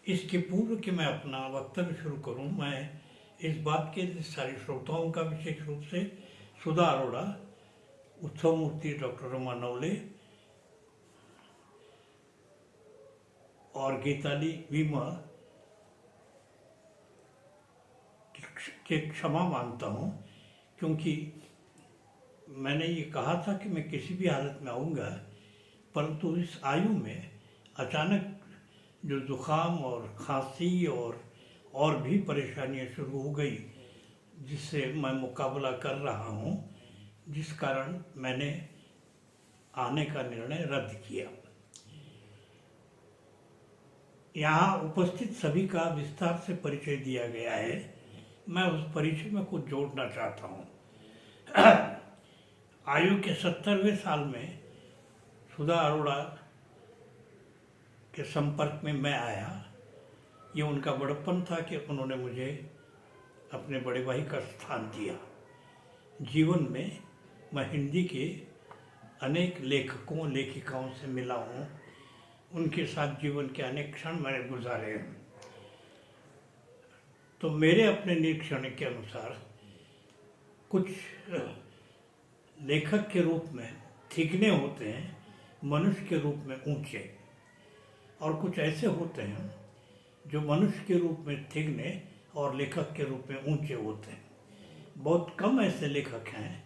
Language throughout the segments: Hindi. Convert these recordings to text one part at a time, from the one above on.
इसके पूर्व कि मैं अपना वक्तव्य शुरू करूं, मैं इस बात के सारे श्रोताओं का विशेष रूप से सुधा अरोड़ा, उत्सव मूर्ति डॉक्टर रमा नवले और गीताली वीमा के क्षमा मांगता हूं, क्योंकि मैंने ये कहा था कि मैं किसी भी हालत में आऊँगा, परंतु इस आयु में अचानक जो जुकाम और खांसी और भी परेशानियां शुरू हो गई, जिससे मैं मुकाबला कर रहा हूं, जिस कारण मैंने आने का निर्णय रद्द किया। यहाँ उपस्थित सभी का विस्तार से परिचय दिया गया है, मैं उस परिचय में कुछ जोड़ना चाहता हूँ। आयु के 70वें साल में सुधा अरोड़ा के संपर्क में मैं आया। ये उनका बड़प्पन था कि उन्होंने मुझे अपने बड़े भाई का स्थान दिया। जीवन में मैं हिंदी के अनेक लेखकों लेखिकाओं से मिला हूँ, उनके साथ जीवन के अनेक क्षण मैंने गुजारे हैं। तो मेरे अपने निरीक्षण के अनुसार कुछ लेखक के रूप में थिगने होते हैं, मनुष्य के रूप में ऊंचे, और कुछ ऐसे होते हैं जो मनुष्य के रूप में थिगने और लेखक के रूप में ऊंचे होते हैं। बहुत कम ऐसे लेखक हैं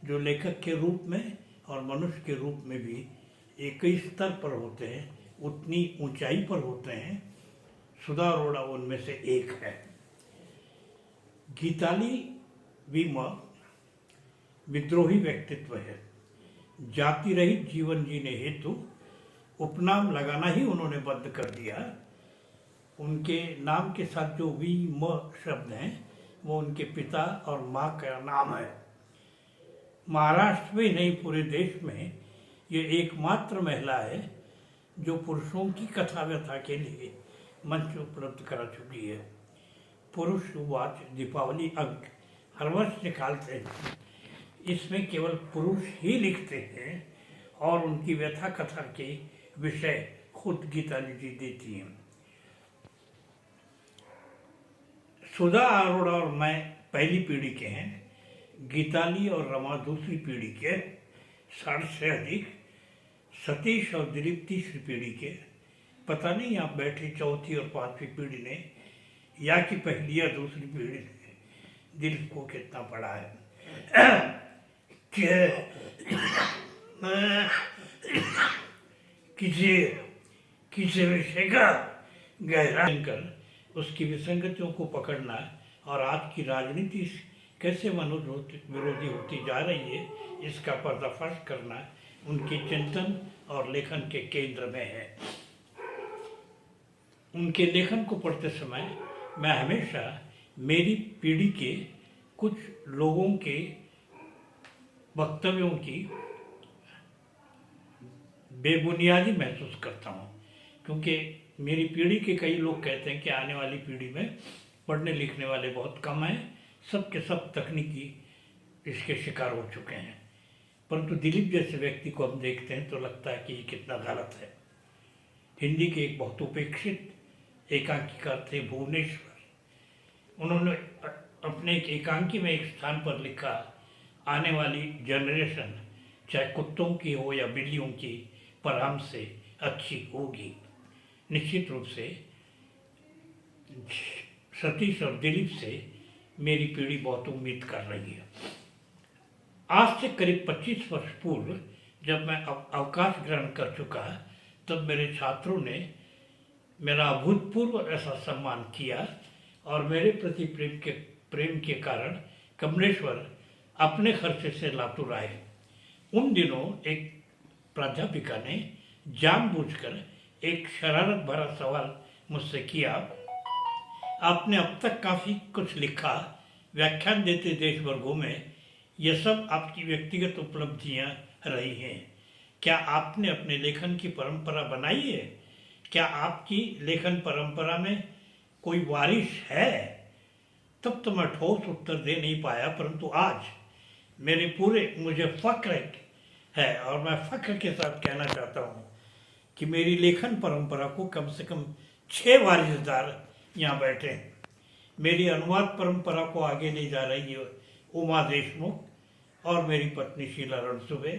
जो लेखक के रूप में और मनुष्य के रूप में भी एक ही स्तर पर होते हैं, उतनी ऊंचाई पर होते हैं। सुधा अरोड़ा उनमें से एक है। गीताली वीमा विद्रोही व्यक्तित्व है। जाति रहित जीवन जीने हेतु उपनाम लगाना ही उन्होंने बंद कर दिया। उनके नाम के साथ जो वी म शब्द हैं, वो उनके पिता और माँ का नाम है। महाराष्ट्र में नहीं, पूरे देश में ये एकमात्र महिला है जो पुरुषों की कथा व्यथा के लिए मंच उपलब्ध करा चुकी है। पुरुष वाच दीपावली अंक हर वर्ष निकालते हैं। इसमें केवल पुरुष ही लिखते हैं और उनकी व्यथा कथा के विषय खुद गीताली जी देती हैं। सुधा अरोड़ा और मैं पहली पीढ़ी के हैं, गीताली और रमा दूसरी पीढ़ी के, 60 से अधिक सतीश और दिलीप तीसरी पीढ़ी के। पता नहीं आप बैठे चौथी और पांचवी पीढ़ी ने या कि पहली या दूसरी पीढ़ी ने दिलीप को कितना पढ़ा है। किसी विषय का गहरा कर उसकी विसंगतियों को पकड़ना और आज की राजनीति कैसे मनुष्य विरोधी होती जा रही है, इसका पर्दाफाश करना उनके चिंतन और लेखन के केंद्र में है। उनके लेखन को पढ़ते समय मैं हमेशा मेरी पीढ़ी के कुछ लोगों के वक्तव्यों की बेबुनियादी महसूस करता हूँ, क्योंकि मेरी पीढ़ी के कई लोग कहते हैं कि आने वाली पीढ़ी में पढ़ने लिखने वाले बहुत कम हैं, सब के सब तकनीकी इसके शिकार हो चुके हैं। परंतु दिलीप जैसे व्यक्ति को हम देखते हैं तो लगता है कि ये कितना गलत है। हिंदी के एक बहुत उपेक्षित एकांकीकार थे भुवनेश्वर। उन्होंने अपने एक एकांकी में एक स्थान पर लिखा, आने वाली जनरेशन चाहे कुत्तों की हो या बिल्लियों की, पर हमसे अच्छी होगी। निश्चित रूप से सतीश और दिलीप से मेरी पीढ़ी बहुत उम्मीद कर रही है। आज से करीब 25 वर्ष पूर्व जब मैं अवकाश ग्रहण कर चुका, तब मेरे छात्रों ने मेरा अभूतपूर्व ऐसा सम्मान किया और मेरे प्रति प्रेम के कारण कमलेश्वर अपने खर्चे से लातूर आए। उन दिनों एक प्राध्यापिका ने जानबूझकर एक शरारत भरा सवाल मुझसे किया, आपने अब तक काफ़ी कुछ लिखा, व्याख्यान देते देश वर्गों में, यह सब आपकी व्यक्तिगत उपलब्धियां रही हैं। क्या आपने अपने लेखन की परंपरा बनाई है? क्या आपकी लेखन परंपरा में कोई वारिश है? तब तो मैं ठोस उत्तर दे नहीं पाया, परंतु आज मुझे फक्र है और मैं फक्र के साथ कहना चाहता हूँ कि मेरी लेखन परंपरा को कम से कम 6 वारिसदार यहाँ बैठे हैं। मेरी अनुवाद परंपरा को आगे ले जा रही है उमा देशमुख और मेरी पत्नी शीला रणसुबे,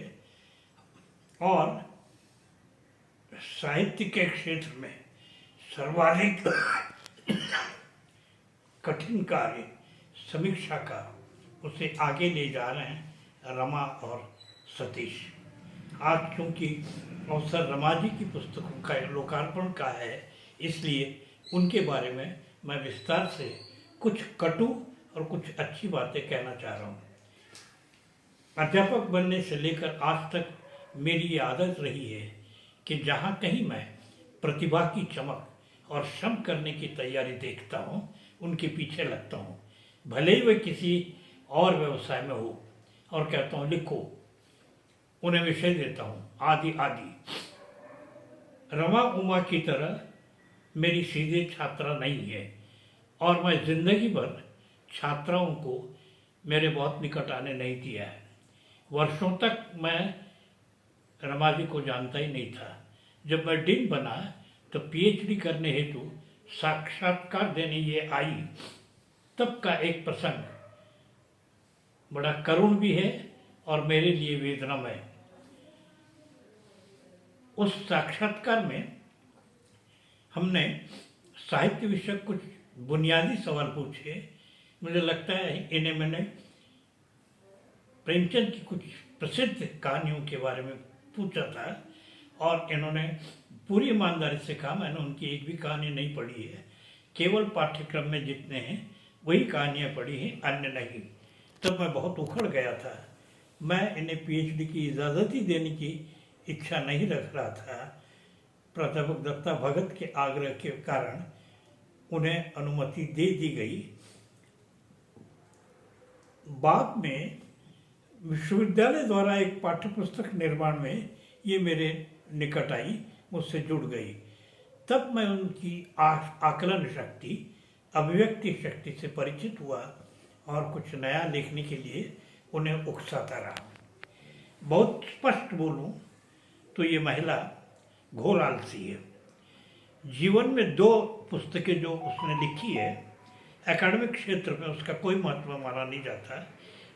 और साहित्य के क्षेत्र में सर्वाधिक कठिन कार्य समीक्षा का उसे आगे ले जा रहे हैं रमा और सतीश। आज चूंकि अवसर रमा जी की पुस्तकों का लोकार्पण का है, इसलिए उनके बारे में मैं विस्तार से कुछ कटु और कुछ अच्छी बातें कहना चाह रहा हूँ। अध्यापक बनने से लेकर आज तक मेरी ये आदत रही है कि जहाँ कहीं मैं प्रतिभा की चमक और श्रम करने की तैयारी देखता हूँ, उनके पीछे लगता हूँ, भले ही वह किसी और व्यवसाय में हो, और कहता हूँ लिखो, उन्हें विषय देता हूँ आदि आदि। रमा उमा की तरह मेरी सीधे छात्रा नहीं है, और मैं जिंदगी भर छात्राओं को मेरे बहुत निकट आने नहीं दिया है। वर्षों तक मैं रमा जी को जानता ही नहीं था। जब मैं डीन बना तो पीएचडी करने हेतु साक्षात्कार देने ये आई, तब का एक प्रसंग बड़ा करुण भी है और मेरे लिए वेदनामय। उस साक्षात्कार में हमने साहित्य विषय कुछ बुनियादी सवाल पूछे। मुझे लगता है इन्हें मैंने प्रेमचंद की कुछ प्रसिद्ध कहानियों के बारे में पूछा था, और इन्होंने पूरी ईमानदारी से कहा मैंने उनकी एक भी कहानी नहीं पढ़ी है, केवल पाठ्यक्रम में जितने हैं वही कहानियाँ पढ़ी हैं, अन्य नहीं। तब मैं बहुत उखड़ गया था। मैं इन्हें पीएचडी की इजाज़त ही देने की इच्छा नहीं रख रहा था। प्राध्यापक दत्ता भगत के आग्रह के कारण उन्हें अनुमति दे दी गई। बाद में विश्वविद्यालय द्वारा एक पाठ्यपुस्तक निर्माण में ये मेरे निकट आई, मुझसे जुड़ गई। तब मैं उनकी आकलन शक्ति, अभिव्यक्ति शक्ति से परिचित हुआ और कुछ नया लिखने के लिए उन्हें उकसाता रहा। बहुत स्पष्ट बोलूं तो ये महिला घोर आलसी है। जीवन में 2 पुस्तकें जो उसने लिखी है, एकेडमिक क्षेत्र में उसका कोई महत्व माना नहीं जाता।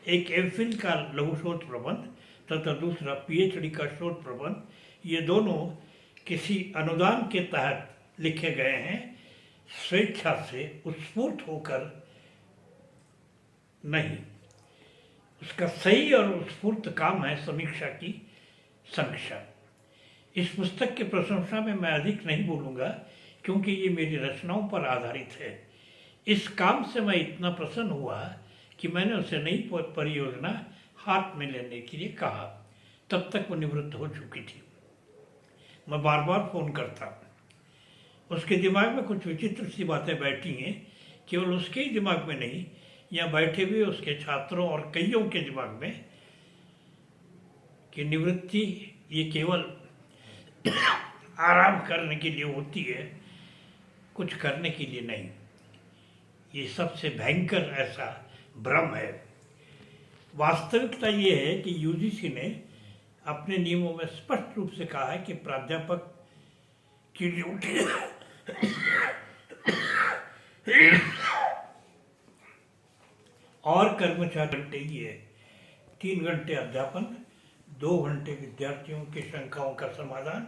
एक एमफिल का लघु शोध प्रबंध तथा दूसरा पीएचडी का शोध प्रबंध। ये दोनों किसी अनुदान के तहत लिखे गए हैं, स्वेच्छा से उत्स्फूर्त होकर नहीं। उसका सही और उत्स्फूर्त काम है समीक्षा की समीक्षा। इस पुस्तक की प्रशंसा में मैं अधिक नहीं बोलूँगा, क्योंकि ये मेरी रचनाओं पर आधारित है। इस काम से मैं इतना प्रसन्न हुआ कि मैंने उसे नई परियोजना हाथ में लेने के लिए कहा। तब तक वो निवृत्त हो चुकी थी। मैं बार बार फ़ोन करता। उसके दिमाग में कुछ विचित्र सी बातें बैठी हैं, केवल उसके ही दिमाग में नहीं, यहाँ बैठे हुए उसके छात्रों और कईयों के दिमाग में, कि निवृत्ति ये केवल आराम करने के लिए होती है, कुछ करने के लिए नहीं। ये सबसे भयंकर ऐसा भ्रम है। वास्तविकता ये है कि यूजीसी ने अपने नियमों में स्पष्ट रूप से कहा है कि प्राध्यापक की ड्यूटी और कर्मचारी घंटे ही है। 3 घंटे अध्यापन, 2 घंटे विद्यार्थियों की शंकाओं का समाधान,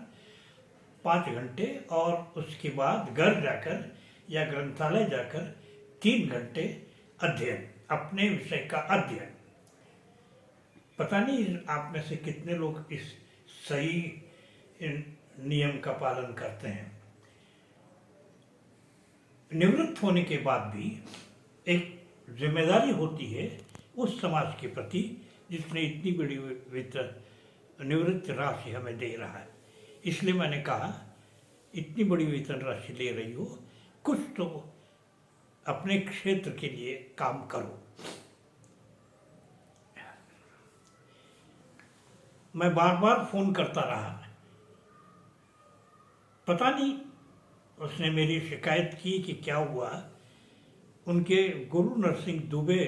5 घंटे, और उसके बाद घर जाकर या ग्रंथालय जाकर 3 घंटे अध्ययन, अपने विषय का अध्ययन। पता नहीं आप में से कितने लोग इस सही नियम का पालन करते हैं। निवृत्त होने के बाद भी एक जिम्मेदारी होती है उस समाज के प्रति जिसने इतनी बड़ी निवृत्त राशि हमें दे रहा है। इसलिए मैंने कहा इतनी बड़ी वेतन राशि ले रही हो, कुछ तो अपने क्षेत्र के लिए काम करो। मैं बार बार फोन करता रहा, पता नहीं उसने मेरी शिकायत की कि क्या हुआ। उनके गुरु नरसिंह दुबे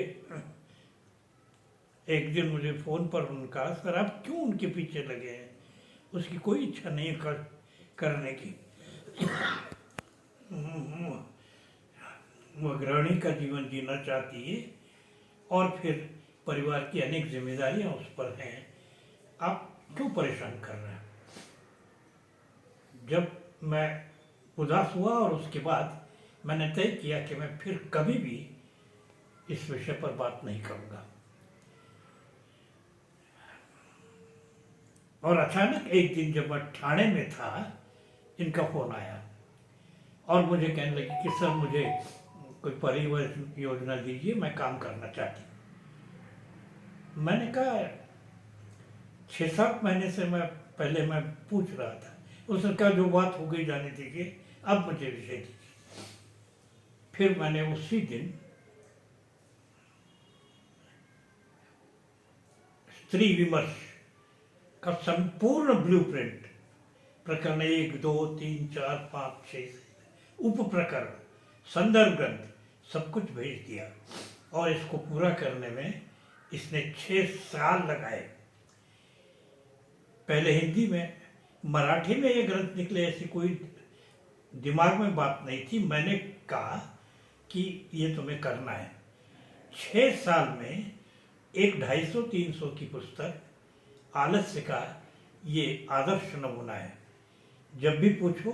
एक दिन मुझे फ़ोन पर उनका, सर आप क्यों उनके पीछे लगे हैं, उसकी कोई इच्छा नहीं करने की। वह गृहिणी का जीवन जीना चाहती है और फिर परिवार की अनेक जिम्मेदारियां उस पर हैं। आप क्यों परेशान कर रहे हैं? जब मैं उदास हुआ और उसके बाद मैंने तय किया कि मैं फिर कभी भी इस विषय पर बात नहीं करूंगा। और अचानक एक दिन जब मैं ठाणे में था, इनका फोन आया और मुझे कहने लगे कि सर मुझे कोई परिवहन योजना दीजिए, मैं काम करना चाहती हूँ। मैंने कहा 6-7 महीने से मैं पूछ रहा था। उसने कहा जो बात हो गई जाने दीजिए, अब मुझे विषय दीजिए। फिर मैंने उसी दिन स्त्री विमर्श का संपूर्ण ब्लूप्रिंट, प्रकरण 1, 2, 3, 4, 5, 6 उप प्रकरण, संदर्भ ग्रंथ सब कुछ भेज दिया और इसको पूरा करने में इसने 6 साल लगाए। पहले हिंदी में, मराठी में ये ग्रंथ निकले, ऐसी कोई दिमाग में बात नहीं थी। मैंने कहा कि ये तुम्हें करना है। 6 साल में एक 250-300 की पुस्तक आलस्य का ये आदर्श नमूना है। जब भी पूछो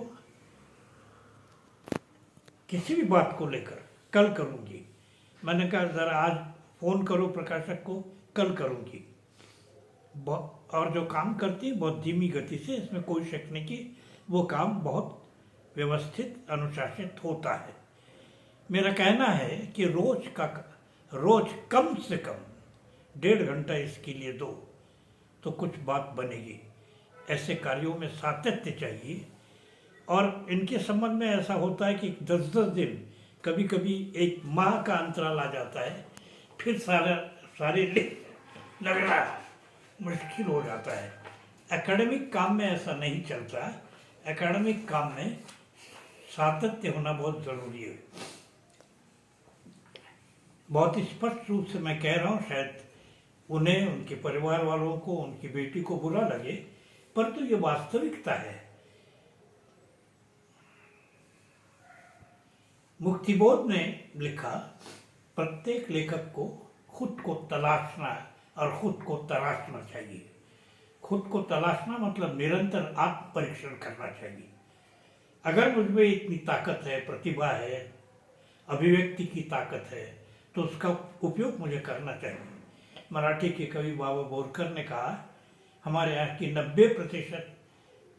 किसी भी बात को लेकर, कल करूंगी। मैंने कहा जरा आज फोन करो प्रकाशक को, कल करूंगी। और जो काम करती है बहुत धीमी गति से, इसमें कोई शक नहीं कि वो काम बहुत व्यवस्थित अनुशासित होता है। मेरा कहना है कि रोज कम से कम 1.5 घंटा इसके लिए दो तो कुछ बात बनेगी। ऐसे कार्यों में सातत्य चाहिए। और इनके संबंध में ऐसा होता है कि 10-10 दिन, कभी कभी 1 माह का अंतराल आ जाता है, फिर सारे लगना मुश्किल हो जाता है। एकेडमिक काम में ऐसा नहीं चलता। एकेडमिक काम में सातत्य होना बहुत जरूरी है। बहुत स्पष्ट रूप से मैं कह रहा हूँ, शायद उन्हें, उनके परिवार वालों को, उनकी बेटी को बुरा लगे, परंतु ये वास्तविकता है। मुक्तिबोध ने लिखा, प्रत्येक लेखक को खुद को तलाशना और खुद को तराशना चाहिए। खुद को तलाशना मतलब निरंतर आत्म परीक्षण करना चाहिए। अगर मुझमें इतनी ताकत है, प्रतिभा है, अभिव्यक्ति की ताकत है, तो उसका उपयोग मुझे करना चाहिए। मराठी के कवि बाबा बोरकर ने कहा, हमारे यहाँ की 90%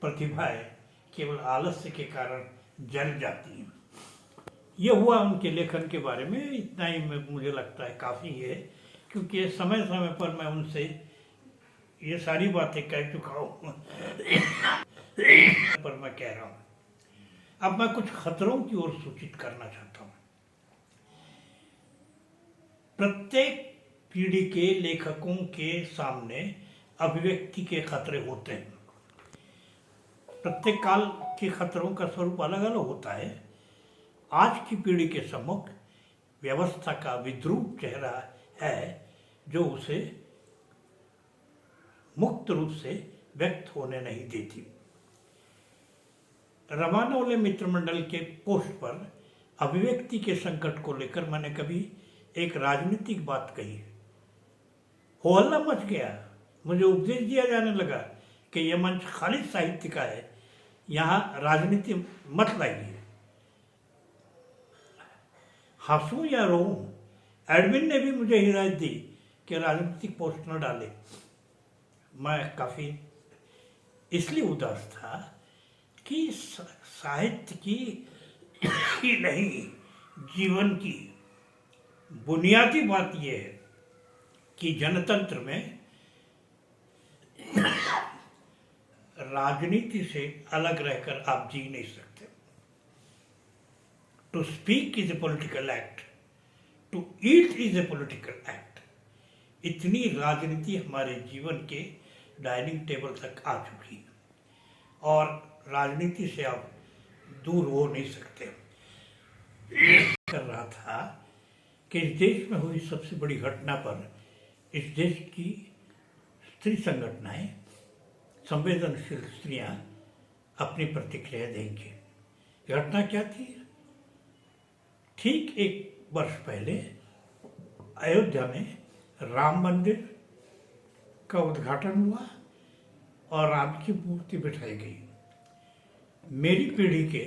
प्रतिभाएं केवल आलस्य के कारण जल जाती हैं। ये हुआ उनके लेखन के बारे में। इतना ही मुझे लगता है काफ़ी है, क्योंकि समय समय पर मैं उनसे ये सारी बातें कह चुका हूँ पर मैं कह रहा हूँ। अब मैं कुछ खतरों की ओर सूचित करना चाहता हूँ। प्रत्येक पीढ़ी के लेखकों के सामने अभिव्यक्ति के खतरे होते हैं। प्रत्येक काल के खतरों का स्वरूप अलग अलग होता है। आज की पीढ़ी के सम्मुख व्यवस्था का विद्रूप चेहरा है, जो उसे मुक्त रूप से व्यक्त होने नहीं देती। रमानौले मित्र मंडल के पोस्ट पर अभिव्यक्ति के संकट को लेकर मैंने कभी एक राजनीतिक बात कही। हो हल्ला मच गया। मुझे उपदेश दिया जाने लगा कि यह मंच खालिद साहित्य का है, यहाँ राजनीति मत लाइए। हंसूं या रोऊं, एडमिन ने भी मुझे हिदायत दी कि राजनीतिक पोस्ट न डाले। मैं काफ़ी इसलिए उदास था कि साहित्य की ही नहीं, जीवन की बुनियादी बात यह है कि जनतंत्र में राजनीति से अलग रहकर आप जी नहीं सकते। To speak is a political act, to eat is a political act. इतनी राजनीति हमारे जीवन के डाइनिंग टेबल तक आ चुकी है और राजनीति से आप दूर हो नहीं सकते। कर रहा था कि इस देश में हुई सबसे बड़ी घटना पर इस देश की स्त्री संगठनाएं, संवेदनशील स्त्रियां अपनी प्रतिक्रिया देंगी। घटना क्या थी? ठीक एक वर्ष पहले अयोध्या में राम मंदिर का उद्घाटन हुआ और राम की मूर्ति बिठाई गई। मेरी पीढ़ी के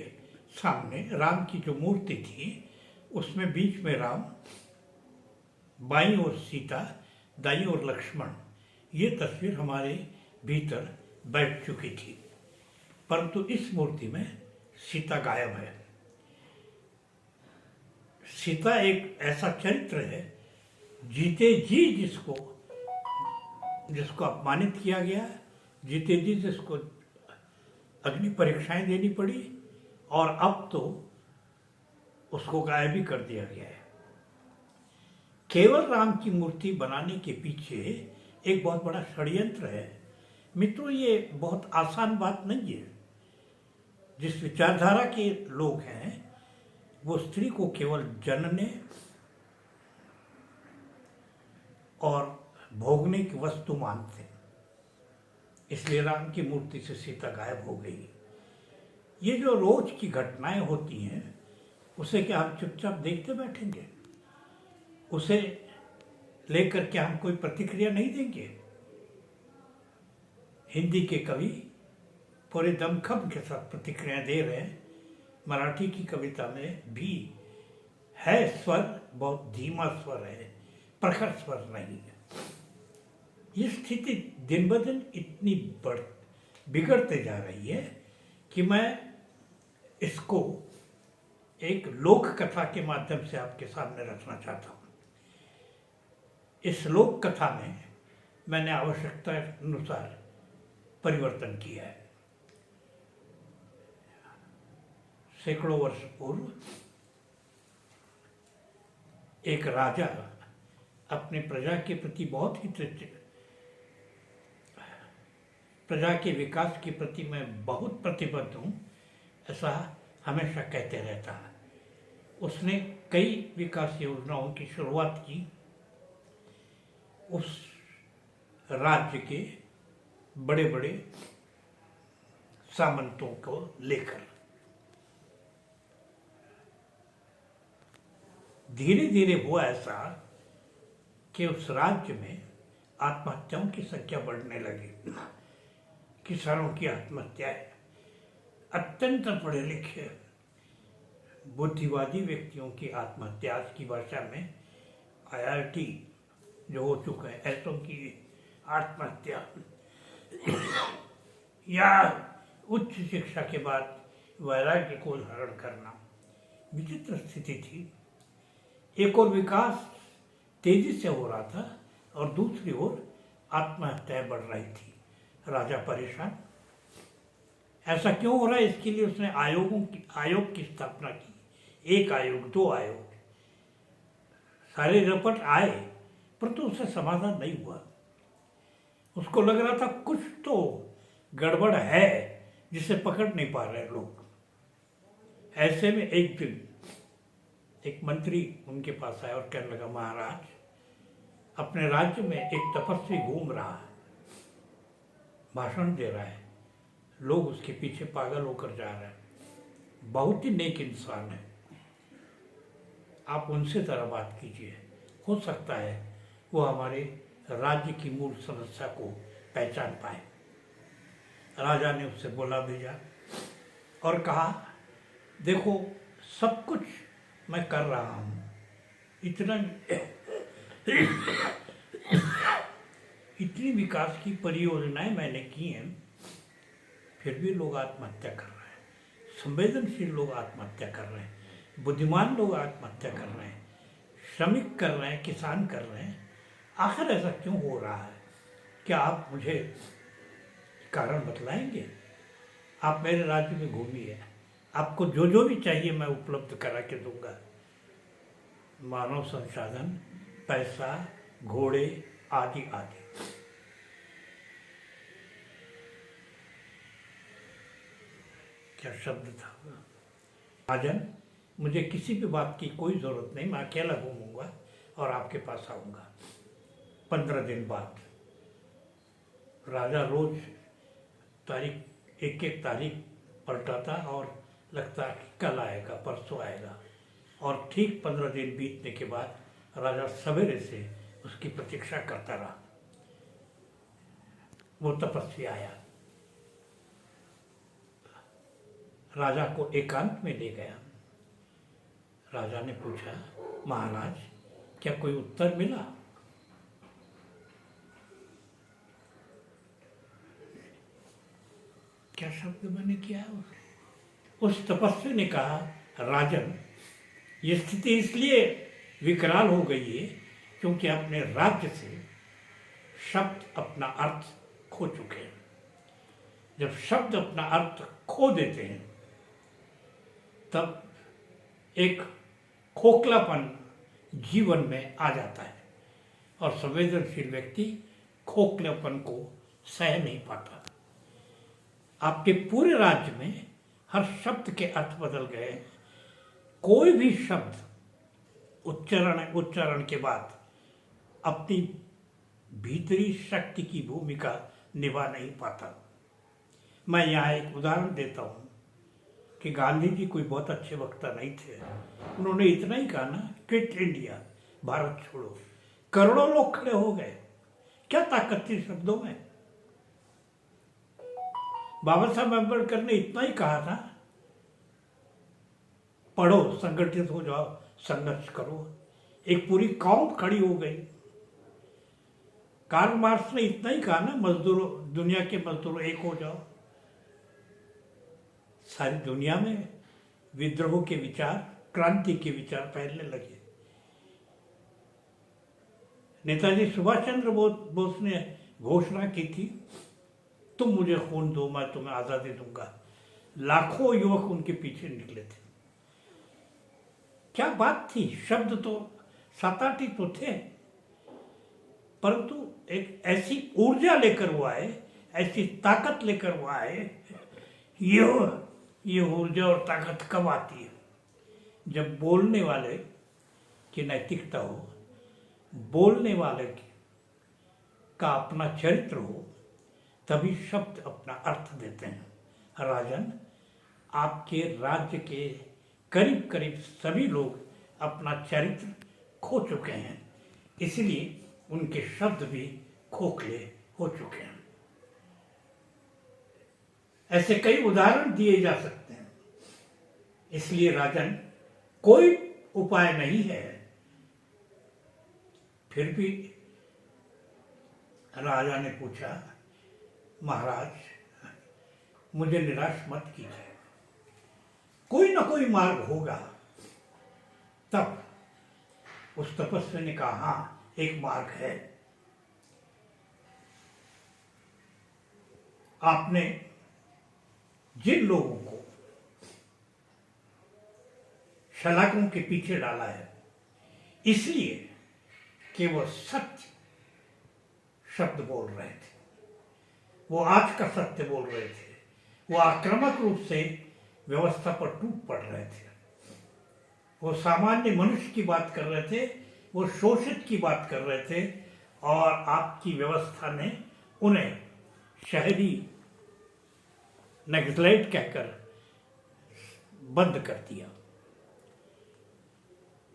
सामने राम की जो मूर्ति थी उसमें बीच में राम, बाईं ओर सीता, दाईं ओर लक्ष्मण, ये तस्वीर हमारे भीतर बैठ चुकी थी। परंतु इस मूर्ति में सीता गायब है। सीता एक ऐसा चरित्र है, जीते जी जिसको अपमानित किया गया, जीते जी जिसको अग्नि परीक्षाएं देनी पड़ी, और अब तो उसको गायब भी कर दिया गया है। केवल राम की मूर्ति बनाने के पीछे एक बहुत बड़ा षड्यंत्र है। मित्रों, ये बहुत आसान बात नहीं है। जिस विचारधारा के लोग हैं वो स्त्री को केवल जनने और भोगने की वस्तु मानते हैं, इसलिए राम की मूर्ति से सीता गायब हो गई। ये जो रोज की घटनाएं होती हैं उसे क्या हम चुपचाप देखते बैठेंगे? उसे लेकर क्या हम कोई प्रतिक्रिया नहीं देंगे? हिंदी के कवि पूरे दमखम के साथ प्रतिक्रिया दे रहे हैं। मराठी की कविता में भी है स्वर, बहुत धीमा स्वर है, प्रखर स्वर नहीं है। ये स्थिति दिन ब दिन इतनी बिगड़ते जा रही है कि मैं इसको एक लोक कथा के माध्यम से आपके सामने रखना चाहता हूँ। इस लोक कथा में मैंने आवश्यकता अनुसार परिवर्तन किया है। सैकड़ों वर्ष पूर्व एक राजा अपने प्रजा के प्रति बहुत ही प्रजा के विकास के प्रति मैं बहुत प्रतिबद्ध हूँ, ऐसा हमेशा कहते रहता है। उसने कई विकास योजनाओं की शुरुआत की उस राज्य के बड़े बड़े सामंतों को लेकर। धीरे धीरे हुआ ऐसा कि उस राज्य में आत्महत्याओं की संख्या बढ़ने लगी। किसानों की आत्महत्याएं, अत्यंत पढ़े लिखे बुद्धिवादी व्यक्तियों की आत्महत्या, आज की भाषा में IIT जो हो चुका है ऐसों की आत्महत्या, या उच्च शिक्षा के बाद वैराग्य को धारण करना, विचित्र स्थिति थी। एक और विकास तेजी से हो रहा था और दूसरी ओर आत्महत्याएं बढ़ रही थी। राजा परेशान। ऐसा क्यों हो रहा है, इसके लिए उसने आयोग की स्थापना की। एक आयोग, दो आयोग, सारे रिपोर्ट आए, परंतु उससे समाधान नहीं हुआ। उसको लग रहा था कुछ तो गड़बड़ है जिसे पकड़ नहीं पा रहे लोग। ऐसे में एक दिन एक मंत्री उनके पास आया और कहने लगा, महाराज, अपने राज्य में एक तपस्वी घूम रहा है, भाषण दे रहा है, लोग उसके पीछे पागल होकर जा रहे हैं, बहुत ही नेक इंसान है, आप उनसे जरा बात कीजिए, हो सकता है वो हमारे राज्य की मूल समस्या को पहचान पाए। राजा ने उससे बोला भेजा और कहा, देखो सब कुछ मैं कर रहा हूँ, इतनी विकास की परियोजनाएं मैंने की हैं, फिर भी लोग आत्महत्या कर रहे हैं। संवेदनशील लोग आत्महत्या कर रहे हैं, बुद्धिमान लोग आत्महत्या कर रहे हैं, श्रमिक कर रहे हैं, किसान कर रहे हैं। आखिर ऐसा क्यों हो रहा है? क्या आप मुझे कारण बतलाएंगे? आप मेरे राज्य में घूमिए, आपको जो जो भी चाहिए मैं उपलब्ध करा के दूंगा। मानव संसाधन, पैसा, घोड़े आदि आदि। क्या शब्द था? राजन, मुझे किसी भी बात की कोई जरूरत नहीं, मैं अकेला घूमूंगा और आपके पास आऊंगा। 15 दिन बाद राजा रोज एक एक तारीख पलटाता और लगता कि कल आएगा, परसों आएगा। और ठीक 15 दिन बीतने के बाद राजा सवेरे से उसकी प्रतीक्षा करता रहा। वो तपस्वी आया, राजा को एकांत में ले गया। राजा ने पूछा, महाराज क्या कोई उत्तर मिला? क्या शब्द मैंने किया? उस तपस्वी ने कहा, राजन ये स्थिति इसलिए विकराल हो गई है क्योंकि अपने राज्य से शब्द अपना अर्थ खो चुके हैं। जब शब्द अपना अर्थ खो देते हैं तब एक खोखलापन जीवन में आ जाता है और संवेदनशील व्यक्ति खोखलेपन को सह नहीं पाता। आपके पूरे राज्य में हर शब्द के अर्थ बदल गए। कोई भी शब्द उच्चारण के बाद अपनी भीतरी शक्ति की भूमिका निभा नहीं पाता। मैं यहाँ एक उदाहरण देता हूँ कि गांधी जी कोई बहुत अच्छे वक्ता नहीं थे। उन्होंने इतना ही कहा ना, क्विट इंडिया, भारत छोड़ो। करोड़ों लोग खड़े हो गए। क्या ताकत थी शब्दों में? बाबा साहब अम्बेडकर ने इतना ही कहा था, पढ़ो, संगठित हो जाओ, संघर्ष करो। एक पूरी कौम खड़ी हो गई। कार्ल मार्क्स ने इतना ही कहा ना, मजदूरों, दुनिया के मजदूरों एक हो जाओ। सारी दुनिया में विद्रोह के विचार, क्रांति के विचार फैलने लगे। नेताजी सुभाष चंद्र बोस ने घोषणा की थी, तुम मुझे खून दो, मैं तुम्हें आजादी दूंगा। लाखों युवक उनके पीछे निकले थे। क्या बात थी! शब्द तो 7-8 ही तो थे, परंतु एक ऐसी ऊर्जा लेकर वो आए, ऐसी ताकत लेकर वो आए। ये ऊर्जा और ताकत कब आती है? जब बोलने वाले की नैतिकता हो, बोलने वाले का अपना चरित्र हो, तभी शब्द अपना अर्थ देते हैं। राजन, आपके राज्य के करीब करीब सभी लोग अपना चरित्र खो चुके हैं, इसलिए उनके शब्द भी खोखले हो चुके हैं। ऐसे कई उदाहरण दिए जा सकते हैं। इसलिए राजन, कोई उपाय नहीं है। फिर भी राजा ने पूछा, महाराज मुझे निराश मत कीजिए, कोई ना कोई मार्ग होगा। तब उस तपस्वी ने कहा, हाँ एक मार्ग है। आपने जिन लोगों को सलाखों के पीछे डाला है, इसलिए कि वो सत्य शब्द बोल रहे थे, वो आज का सत्य बोल रहे थे, वो आक्रामक रूप से व्यवस्था पर टूट पड़ रहे थे, वो सामान्य मनुष्य की बात कर रहे थे, वो शोषित की बात कर रहे थे, और आपकी व्यवस्था ने उन्हें शहरी नेग्लेक्ट कहकर बंद कर दिया।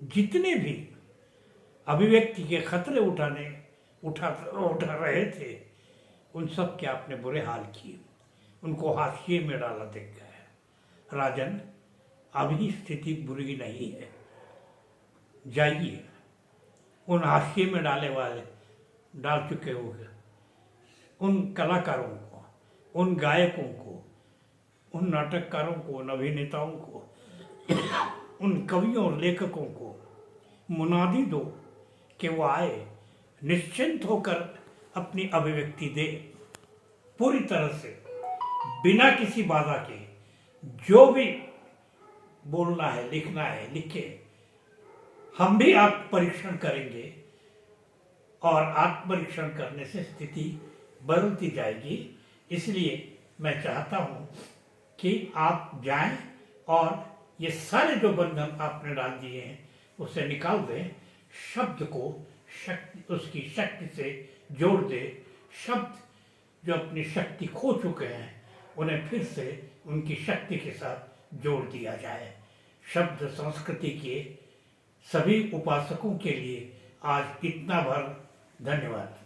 जितने भी अभिव्यक्ति के खतरे उठा रहे थे, उन सब के आपने बुरे हाल किए, उनको हाशिए में डाला देख गए। राजन, अभी स्थिति बुरी नहीं है। जाइए, उन हाशिए में डाल चुके होंगे उन कलाकारों को, उन गायकों को, उन नाटककारों को, उन अभिनेताओं को, उन कवियों और लेखकों को मुनादी दो कि वो आए, निश्चिंत होकर अपनी अभिव्यक्ति दे, पूरी तरह से बिना किसी बाधा के। जो भी बोलना है, लिखना है, लिखे। हम भी आत्म परीक्षण करेंगे और आत्म परीक्षण करने से स्थिति बदलती जाएगी। इसलिए मैं चाहता हूं कि आप जाएं और ये सारे जो बंधन आपने डाल दिए हैं उसे निकाल दें, शब्द को उसकी शक्ति से जोड़ दे। शब्द जो अपनी शक्ति खो चुके हैं उन्हें फिर से उनकी शक्ति के साथ जोड़ दिया जाए। शब्द संस्कृति के सभी उपासकों के लिए आज इतना भर धन्यवाद।